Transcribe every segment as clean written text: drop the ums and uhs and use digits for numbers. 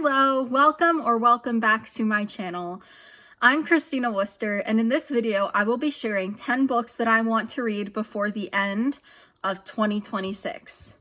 Hello, welcome back to my channel. I'm Christina Worcester, and in this video I will be sharing 10 books that I want to read before the end of 2026.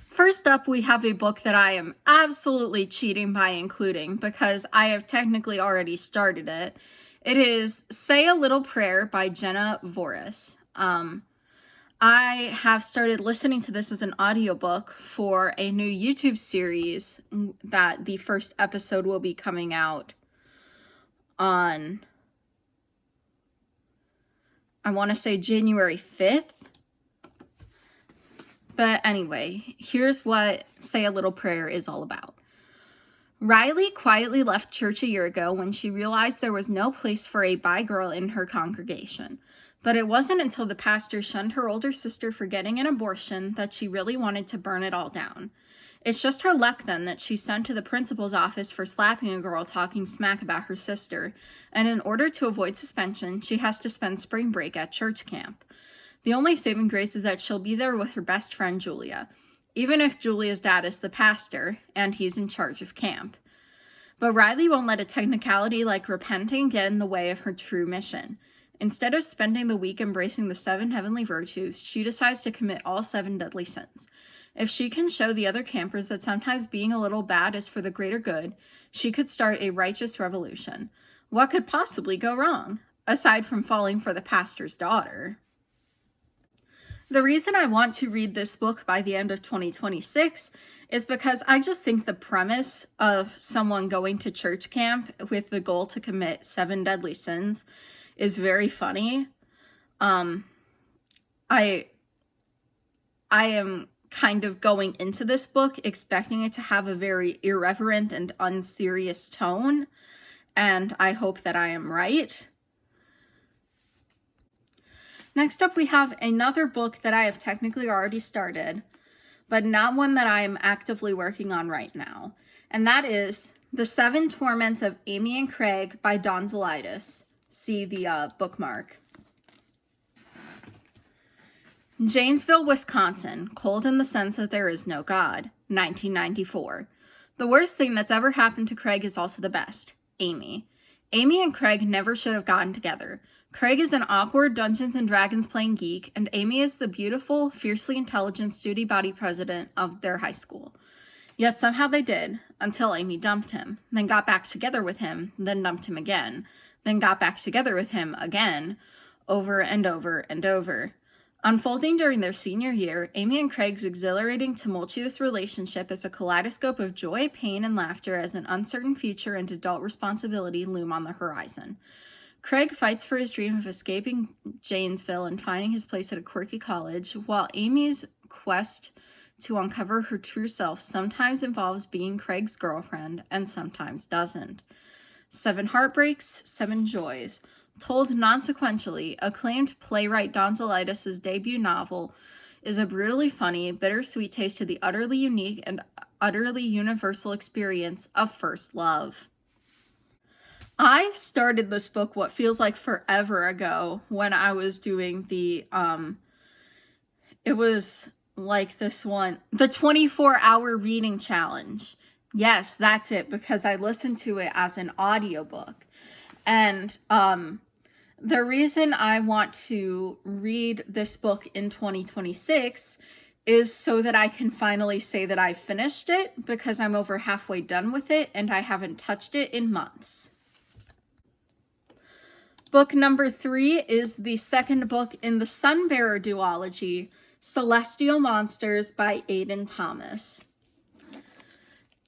First up, we have a book that I am absolutely cheating by including because I have technically already started it. It is Say a Little Prayer by Jenna Voris. I have started listening to this as an audiobook for a new YouTube series that the first episode will be coming out on, I want to say January 5th. But anyway, here's what Say a Little Prayer is all about. Riley quietly left church a year ago when she realized there was no place for a bi girl in her congregation. But it wasn't until the pastor shunned her older sister for getting an abortion that she really wanted to burn it all down. It's just her luck then that she's sent to the principal's office for slapping a girl talking smack about her sister, and in order to avoid suspension, she has to spend spring break at church camp. The only saving grace is that she'll be there with her best friend Julia, even if Julia's dad is the pastor and he's in charge of camp. But Riley won't let a technicality like repenting get in the way of her true mission. Instead of spending the week embracing the 7 heavenly virtues, she decides to commit all 7 deadly sins. If she can show the other campers that sometimes being a little bad is for the greater good, she could start a righteous revolution. What could possibly go wrong, aside from falling for the pastor's daughter? The reason I want to read this book by the end of 2026 is because I just think the premise of someone going to church camp with the goal to commit 7 deadly sins is very funny. I am kind of going into this book expecting it to have a very irreverent and unserious tone, and I hope that I am right. Next up, we have another book that I have technically already started, but not one that I am actively working on right now, and that is The 7 Torments of Amy and Craig by Dawn Zolidis. See the bookmark. Janesville, Wisconsin, cold in the sense that there is no God, 1994. The worst thing that's ever happened to Craig is also the best, Amy. Amy and Craig never should have gotten together. Craig is an awkward Dungeons & Dragons playing geek, and Amy is the beautiful, fiercely intelligent student body president of their high school. Yet somehow they did, until Amy dumped him, then got back together with him, then dumped him again, then got back together with him again, over and over and over. Unfolding during their senior year, Amy and Craig's exhilarating, tumultuous relationship is a kaleidoscope of joy, pain, and laughter as an uncertain future and adult responsibility loom on the horizon. Craig fights for his dream of escaping Janesville and finding his place at a quirky college, while Amy's quest to uncover her true self sometimes involves being Craig's girlfriend and sometimes doesn't. 7 Heartbreaks, 7 Joys. Told non-sequentially, acclaimed playwright Dawn Zolidis' debut novel is a brutally funny, bittersweet taste of the utterly unique and utterly universal experience of first love. I started this book what feels like forever ago when I was doing the, it was like this one, the 24-hour reading challenge. Yes, that's it, because I listened to it as an audiobook. And the reason I want to read this book in 2026 is so that I can finally say that I finished it, because I'm over halfway done with it and I haven't touched it in months. Book number 3 is the second book in the Sunbearer duology, Celestial Monsters by Aidan Thomas.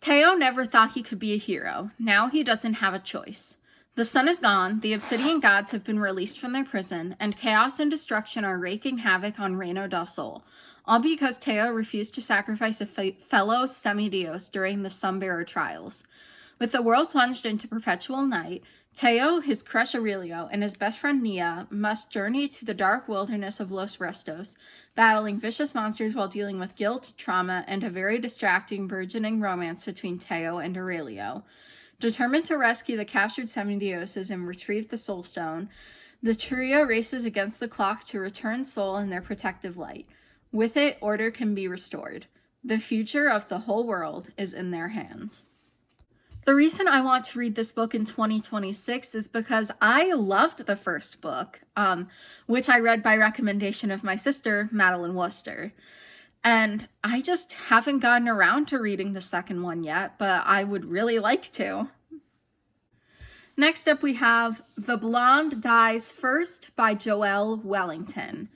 Teo never thought he could be a hero. Now he doesn't have a choice. The sun is gone, the Obsidian gods have been released from their prison, and chaos and destruction are wreaking havoc on Reino del Sol, all because Teo refused to sacrifice a fellow semidios during the Sunbearer trials. With the world plunged into perpetual night, Teo, his crush Aurelio, and his best friend Nia must journey to the dark wilderness of Los Restos, battling vicious monsters while dealing with guilt, trauma, and a very distracting, burgeoning romance between Teo and Aurelio. Determined to rescue the captured semidioses and retrieve the Soul Stone, the trio races against the clock to return Soul in their protective light. With it, order can be restored. The future of the whole world is in their hands. The reason I want to read this book in 2026 is because I loved the first book, which I read by recommendation of my sister, Madeline Worcester. And I just haven't gotten around to reading the second one yet, but I would really like to. Next up we have The Blonde Dies First by Joelle Wellington.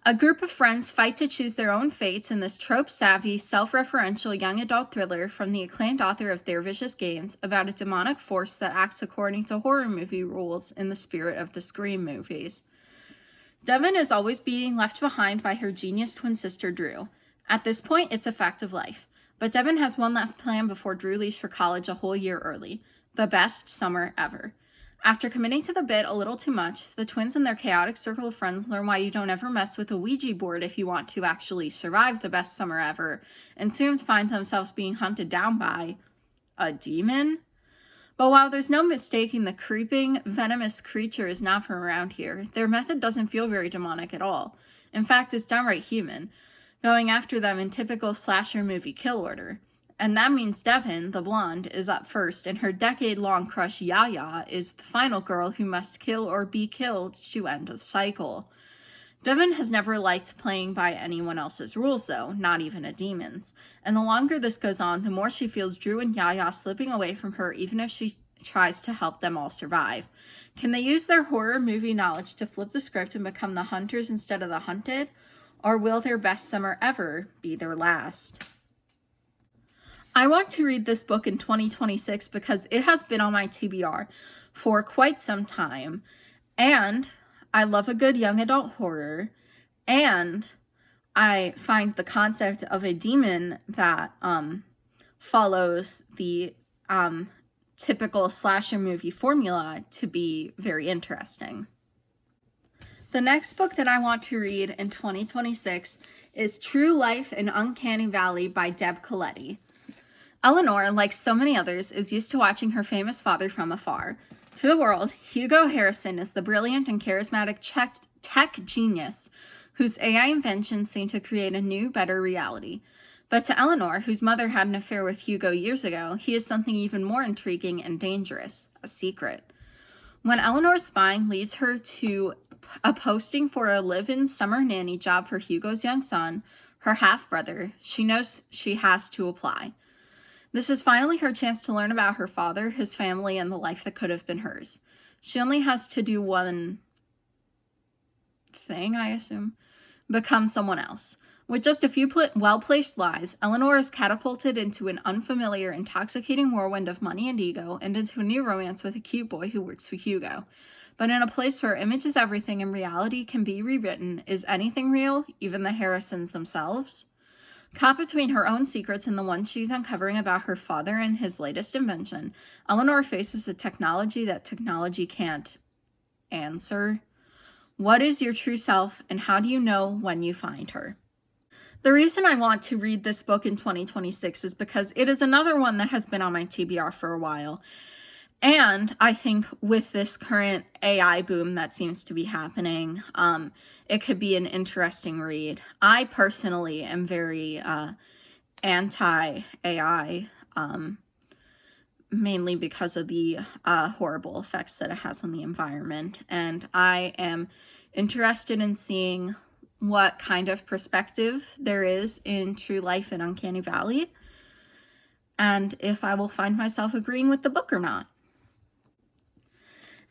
A group of friends fight to choose their own fates in this trope-savvy, self-referential young adult thriller from the acclaimed author of Their Vicious Games about a demonic force that acts according to horror movie rules in the spirit of the Scream movies. Devon is always being left behind by her genius twin sister, Drew. At this point, it's a fact of life. But Devon has one last plan before Drew leaves for college a whole year early. The best summer ever. After committing to the bit a little too much, the twins and their chaotic circle of friends learn why you don't ever mess with a Ouija board if you want to actually survive the best summer ever, and soon find themselves being hunted down by a demon? But while there's no mistaking the creeping, venomous creature is not from around here, their method doesn't feel very demonic at all. In fact, it's downright human, going after them in typical slasher movie kill order. And that means Devon, the blonde, is up first, and her decade-long crush Yaya is the final girl who must kill or be killed to end the cycle. Devon has never liked playing by anyone else's rules, though, not even a demon's. And the longer this goes on, the more she feels Drew and Yaya slipping away from her, even if she tries to help them all survive. Can they use their horror movie knowledge to flip the script and become the hunters instead of the hunted? Or will their best summer ever be their last? I want to read this book in 2026 because it has been on my TBR for quite some time, and I love a good young adult horror, and I find the concept of a demon that follows the typical slasher movie formula to be very interesting. The next book that I want to read in 2026 is True Life in Uncanny Valley by Deb Coletti. Eleanor, like so many others, is used to watching her famous father from afar. To the world, Hugo Harrison is the brilliant and charismatic tech genius whose AI inventions seem to create a new, better reality. But to Eleanor, whose mother had an affair with Hugo years ago, he is something even more intriguing and dangerous, a secret. When Eleanor's spying leads her to a posting for a live-in summer nanny job for Hugo's young son, her half-brother, she knows she has to apply. This is finally her chance to learn about her father, his family, and the life that could have been hers. She only has to do one thing, I assume, become someone else. With just a few well-placed lies, Eleanor is catapulted into an unfamiliar, intoxicating whirlwind of money and ego, and into a new romance with a cute boy who works for Hugo. But in a place where image is everything and reality can be rewritten, is anything real, even the Harrisons themselves? Caught between her own secrets and the ones she's uncovering about her father and his latest invention, Eleanor faces the technology that technology can't answer. What is your true self, and how do you know when you find her? The reason I want to read this book in 2026 is because it is another one that has been on my TBR for a while. And I think with this current AI boom that seems to be happening, it could be an interesting read. I personally am very anti-AI, mainly because of the horrible effects that it has on the environment. And I am interested in seeing what kind of perspective there is in True Life in Uncanny Valley, and if I will find myself agreeing with the book or not.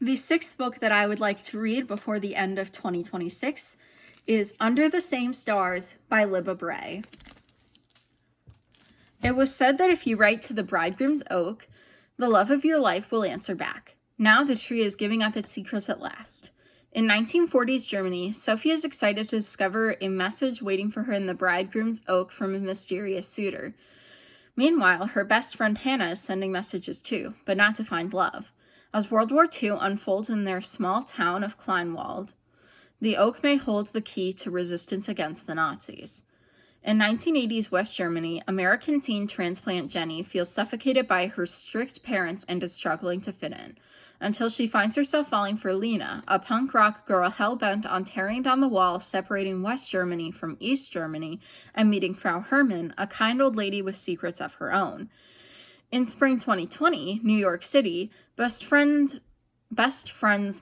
The sixth book that I would like to read before the end of 2026 is Under the Same Stars by Libba Bray. It was said that if you write to the bridegroom's oak, the love of your life will answer back. Now the tree is giving up its secrets at last. In 1940s Germany, Sophie is excited to discover a message waiting for her in the bridegroom's oak from a mysterious suitor. Meanwhile, her best friend Hannah is sending messages too, but not to find love. As World War II unfolds in their small town of Kleinwald, the oak may hold the key to resistance against the Nazis. In 1980s West Germany, American teen transplant Jenny feels suffocated by her strict parents and is struggling to fit in, until she finds herself falling for Lena, a punk rock girl hell-bent on tearing down the wall separating West Germany from East Germany, and meeting Frau Hermann, a kind old lady with secrets of her own. In spring 2020, New York City, best friends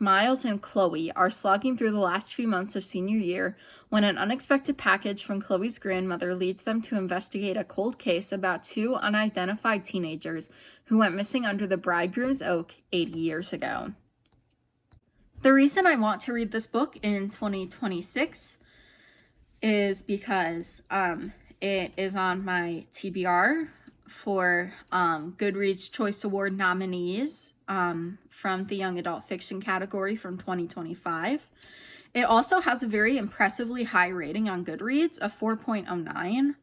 Miles and Chloe are slogging through the last few months of senior year when an unexpected package from Chloe's grandmother leads them to investigate a cold case about two unidentified teenagers who went missing under the bridegroom's oak 80 years ago. The reason I want to read this book in 2026 is because it is on my TBR for Goodreads Choice Award nominees from the Young Adult Fiction category from 2025. It also has a very impressively high rating on Goodreads, a 4.09.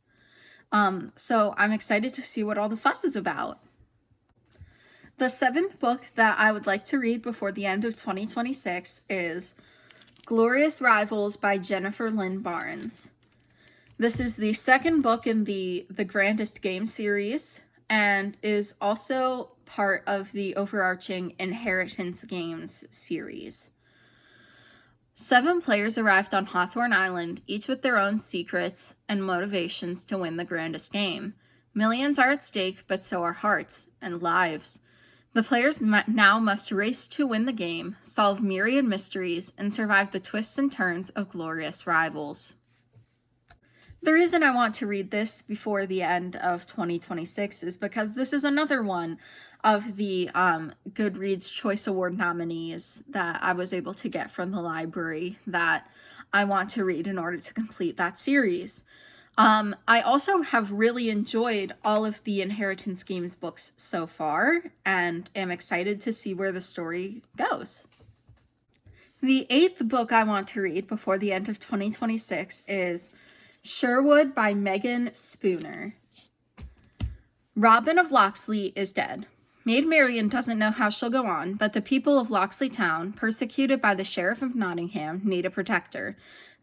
So I'm excited to see what all the fuss is about. The seventh book that I would like to read before the end of 2026 is Glorious Rivals by Jennifer Lynn Barnes. This is the second book in the Grandest Game series and is also part of the overarching Inheritance Games series. 7 players arrived on Hawthorne Island, each with their own secrets and motivations to win the grandest game. Millions are at stake, but so are hearts and lives. The players now must race to win the game, solve myriad mysteries, and survive the twists and turns of glorious rivals. The reason I want to read this before the end of 2026 is because this is another one of the Goodreads Choice Award nominees that I was able to get from the library that I want to read in order to complete that series. I also have really enjoyed all of the Inheritance Games books so far and am excited to see where the story goes. The 8th book I want to read before the end of 2026 is Sherwood by Megan Spooner. Robin of Locksley is dead. Maid Marian doesn't know how she'll go on, but the people of Locksley Town, persecuted by the Sheriff of Nottingham, need a protector.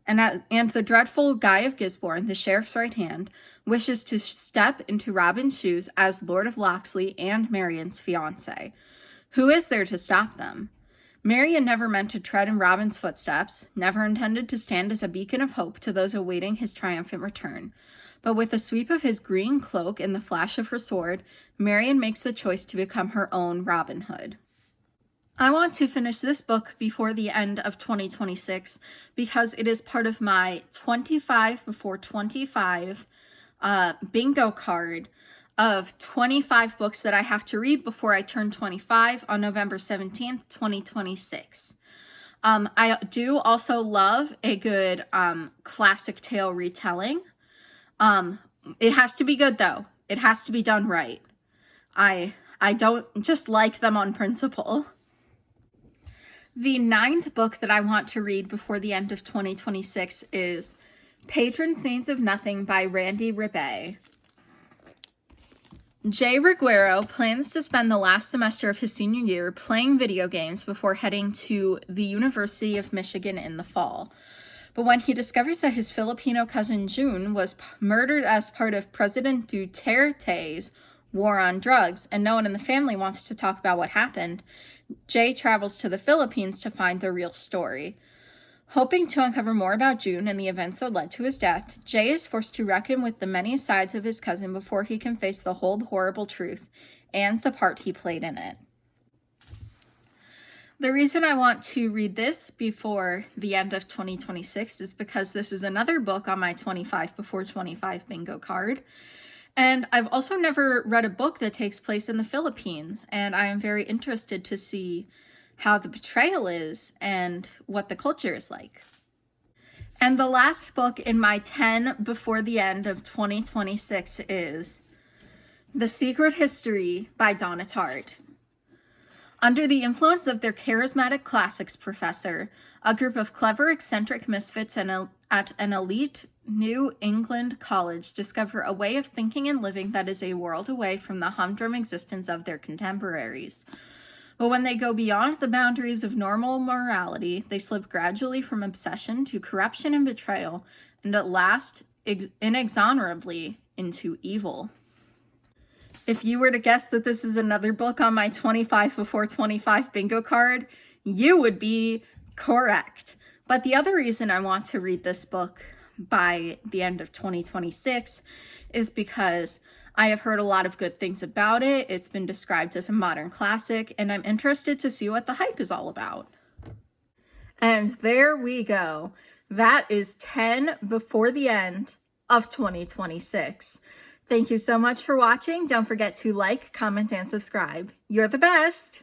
And the dreadful Guy of Gisborne, the sheriff's right hand, wishes to step into Robin's shoes as Lord of Locksley and Marian's fiancé. Who is there to stop them? Marian never meant to tread in Robin's footsteps, never intended to stand as a beacon of hope to those awaiting his triumphant return. But with the sweep of his green cloak and the flash of her sword, Marian makes the choice to become her own Robin Hood. I want to finish this book before the end of 2026 because it is part of my 25 before 25 bingo card of 25 books that I have to read before I turn 25 on November 17th, 2026. I do also love a good classic tale retelling. It has to be good though. It has to be done right. I don't just like them on principle. The 9th book that I want to read before the end of 2026 is Patron Saints of Nothing by Randy Rebay. Jay Riguero plans to spend the last semester of his senior year playing video games before heading to the University of Michigan in the fall. But when he discovers that his Filipino cousin June was murdered as part of President Duterte's war on drugs, and no one in the family wants to talk about what happened, Jay travels to the Philippines to find the real story. Hoping to uncover more about June and the events that led to his death, Jay is forced to reckon with the many sides of his cousin before he can face the whole horrible truth and the part he played in it. The reason I want to read this before the end of 2026 is because this is another book on my 25 before 25 bingo card. And I've also never read a book that takes place in the Philippines, and I am very interested to see how the portrayal is and what the culture is like. And the last book in my 10 before the end of 2026 is The Secret History by Donna Tartt. Under the influence of their charismatic classics professor, a group of clever, eccentric misfits at an elite New England college discover a way of thinking and living that is a world away from the humdrum existence of their contemporaries. But when they go beyond the boundaries of normal morality, they slip gradually from obsession to corruption and betrayal, and at last, inexorably, into evil. If you were to guess that this is another book on my 25 before 25 bingo card, you would be correct. But the other reason I want to read this book by the end of 2026 is because I have heard a lot of good things about it. It's been described as a modern classic, and I'm interested to see what the hype is all about. And there we go. That is 10 before the end of 2026. Thank you so much for watching. Don't forget to like, comment, and subscribe. You're the best!